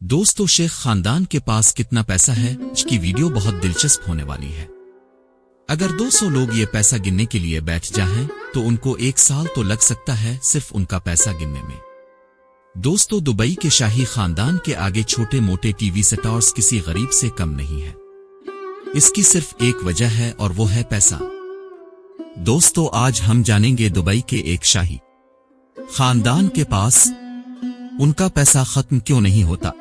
دوستو شیخ خاندان کے پاس کتنا پیسہ ہے؟ اس کی ویڈیو بہت دلچسپ ہونے والی ہے۔ اگر 200 لوگ یہ پیسہ گننے کے لیے بیٹھ جائیں تو ان کو 1 سال تو لگ سکتا ہے صرف ان کا پیسہ گننے میں۔ دوستو دبئی کے شاہی خاندان کے آگے چھوٹے موٹے ٹی وی سٹارز کسی غریب سے کم نہیں ہے۔ اس کی صرف ایک وجہ ہے اور وہ ہے پیسہ۔ دوستو آج ہم جانیں گے دبئی کے ایک شاہی خاندان کے پاس ان کا پیسہ ختم کیوں نہیں ہوتا۔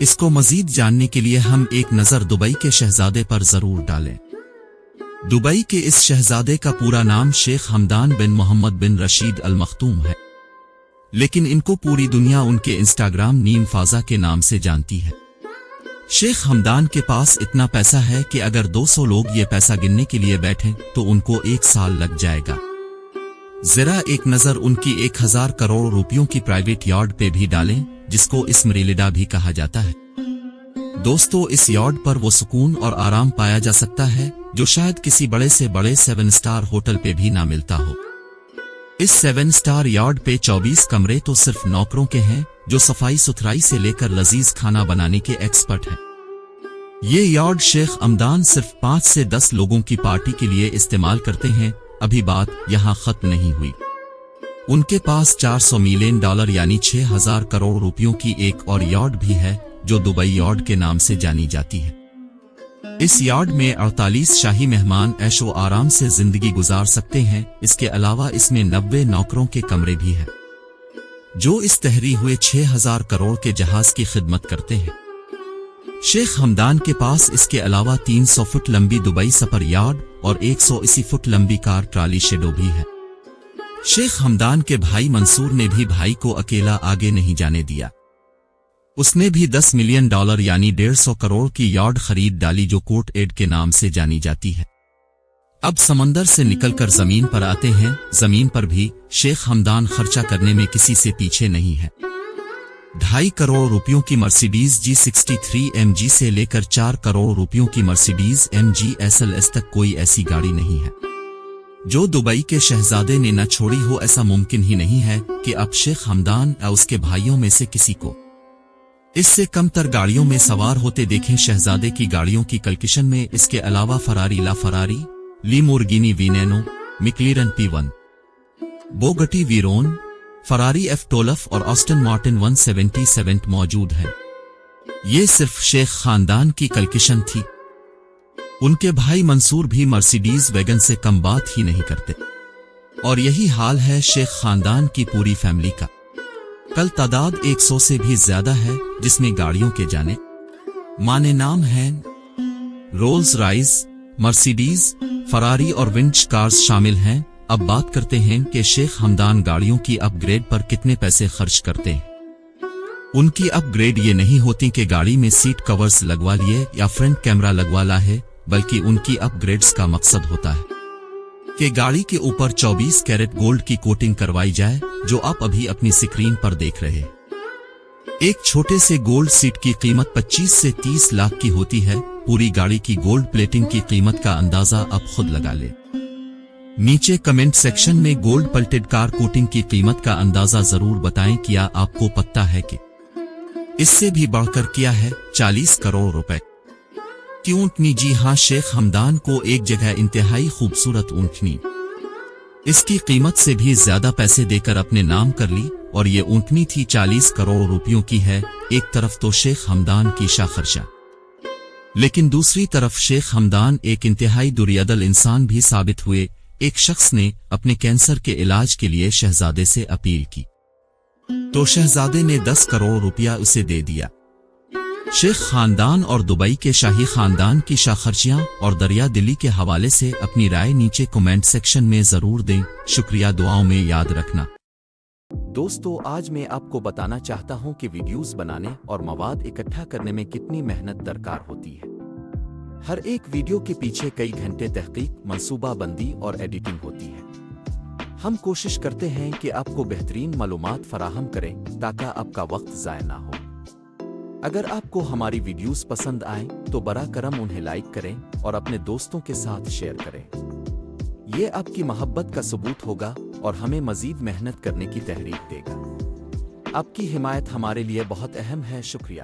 اس کو مزید جاننے کے لیے ہم ایک نظر دبئی کے شہزادے پر ضرور ڈالیں۔ دبئی کے اس شہزادے کا پورا نام شیخ حمدان بن محمد بن رشید المختوم ہے، لیکن ان کو پوری دنیا ان کے انسٹاگرام نیم فازا کے نام سے جانتی ہے۔ شیخ حمدان کے پاس اتنا پیسہ ہے کہ اگر 200 لوگ یہ پیسہ گننے کے لیے بیٹھیں تو ان کو 1 سال لگ جائے گا۔ ذرا ایک نظر ان کی 1000 کروڑ روپیوں کی پرائیویٹ یارڈ پہ بھی ڈالیں، جس کو اسمریلیڈا بھی کہا جاتا ہے۔ دوستو اس یارڈ پر وہ سکون اور آرام پایا جا سکتا ہے جو شاید کسی بڑے سے بڑے 7 سٹار ہوٹل پہ بھی نہ ملتا ہو۔ اس 7 سٹار یارڈ پہ 24 کمرے تو صرف نوکروں کے ہیں جو صفائی ستھرائی سے لے کر لذیذ کھانا بنانے کے ایکسپرٹ ہیں۔ یہ یارڈ شیخ حمدان صرف 5 سے 10 لوگوں کی پارٹی کے لیے استعمال کرتے ہیں۔ ابھی بات یہاں ختم نہیں ہوئی، ان کے پاس $400 ملین یعنی 6000 کروڑ روپیوں کی ایک اور یارڈ بھی ہے جو دبئی یارڈ کے نام سے جانی جاتی ہے۔ اس یارڈ میں 48 شاہی مہمان عیش و آرام سے زندگی گزار سکتے ہیں۔ اس کے علاوہ اس میں 90 نوکروں کے کمرے بھی ہیں جو اس تحری ہوئے 6000 کروڑ کے جہاز کی خدمت کرتے ہیں۔ شیخ حمدان کے پاس اس کے علاوہ 300 فٹ لمبی دبئی سپر یارڈ اور 180 فٹ لمبی کار ٹرالی شیڈو بھی ہے۔ شیخ حمدان کے بھائی منصور نے بھی بھائی کو اکیلا آگے نہیں جانے دیا۔ اس نے بھی $10 ملین یعنی 150 کروڑ کی یارڈ خرید ڈالی جو کورٹ ایڈ کے نام سے جانی جاتی ہے۔ اب سمندر سے نکل کر زمین پر آتے ہیں۔ زمین پر بھی شیخ حمدان خرچہ کرنے میں کسی سے پیچھے نہیں ہے۔ 2.5 کروڑ روپیوں کی مرسیڈیز G63 MG سے لے کر 4 کروڑ روپیوں کی مرسیڈیز MG SLS تک کوئی ایسی گاڑی نہیں ہے جو دبئی کے شہزادے نے نہ چھوڑی ہو۔ ایسا ممکن ہی نہیں ہے کہ اب شیخ حمدان یا اس کے بھائیوں میں سے کسی کو اس سے کم تر گاڑیوں میں سوار ہوتے دیکھیں۔ شہزادے کی گاڑیوں کی کلکشن میں اس کے علاوہ فراری لا فراری، لیمورگینی وینینو، مکلارن P1، بوگٹی ویرون، فراری F12 اور آسٹن مارٹن 177 موجود ہیں۔ یہ صرف شیخ خاندان کی کلکشن تھی۔ ان کے بھائی منصور بھی مرسیڈیز ویگن سے کم بات ہی نہیں کرتے، اور یہی حال ہے شیخ خاندان کی پوری فیملی کا۔ کل تعداد 100 سے بھی زیادہ ہے، جس میں گاڑیوں کے جانے مانے نام ہیں رولز رائس، مرسیڈیز، فراری اور ونچ کارز شامل ہیں۔ اب بات کرتے ہیں کہ شیخ حمدان گاڑیوں کی اپ گریڈ پر کتنے پیسے خرچ کرتے ہیں۔ ان کی اپ گریڈ یہ نہیں ہوتی کہ گاڑی میں سیٹ کورز لگوا لیے یا فرنٹ کیمرہ لگوا لا ہے، بلکہ ان کی اپ گریڈز کا مقصد ہوتا ہے کہ گاڑی کے اوپر 24 کیرٹ گولڈ کی کوٹنگ کروائی جائے، جو آپ ابھی اپنی سکرین پر دیکھ رہے۔ ایک چھوٹے سے گولڈ سیٹ کی قیمت 25 سے 30 لاکھ کی ہوتی ہے۔ پوری گاڑی کی گولڈ پلیٹنگ کی قیمت کا اندازہ آپ خود لگا لیں۔ نیچے کمنٹ سیکشن میں گولڈ پلٹڈ کار کوٹنگ کی قیمت کا اندازہ ضرور بتائیں۔ کیا آپ کو پتہ ہے کہ اس سے بھی بڑھ کر کیا ہے 40 کروڑ روپے کی اونٹنی؟ جی ہاں، شیخ حمدان کو ایک جگہ انتہائی خوبصورت اونٹنی اس کی قیمت سے بھی زیادہ پیسے دے کر اپنے نام کر لی، اور یہ اونٹنی تھی 40 کروڑ روپیوں کی ہے۔ ایک طرف تو شیخ حمدان کی شاہ خرچہ، لیکن دوسری طرف شیخ حمدان ایک انتہائی دریادل انسان بھی ثابت ہوئے۔ ایک شخص نے اپنے کینسر کے علاج کے لیے شہزادے سے اپیل کی تو شہزادے نے 10 کروڑ روپیہ اسے دے دیا۔ شیخ خاندان اور دبئی کے شاہی خاندان کی شاہ خرچیاں اور دریا دلی کے حوالے سے اپنی رائے نیچے کمنٹ سیکشن میں ضرور دیں۔ شکریہ، دعاؤں میں یاد رکھنا۔ دوستو آج میں آپ کو بتانا چاہتا ہوں کہ ویڈیوز بنانے اور مواد اکٹھا کرنے میں کتنی محنت درکار ہوتی ہے۔ ہر ایک ویڈیو کے پیچھے کئی گھنٹے تحقیق، منصوبہ بندی اور ایڈیٹنگ ہوتی ہے۔ ہم کوشش کرتے ہیں کہ آپ کو بہترین معلومات فراہم کریں تاکہ آپ کا وقت ضائع نہ ہو۔ اگر آپ کو ہماری ویڈیوز پسند آئیں تو براہ کرم انہیں لائک کریں اور اپنے دوستوں کے ساتھ شیئر کریں۔ یہ آپ کی محبت کا ثبوت ہوگا اور ہمیں مزید محنت کرنے کی تحریک دے گا۔ آپ کی حمایت ہمارے لیے بہت اہم ہے، شکریہ۔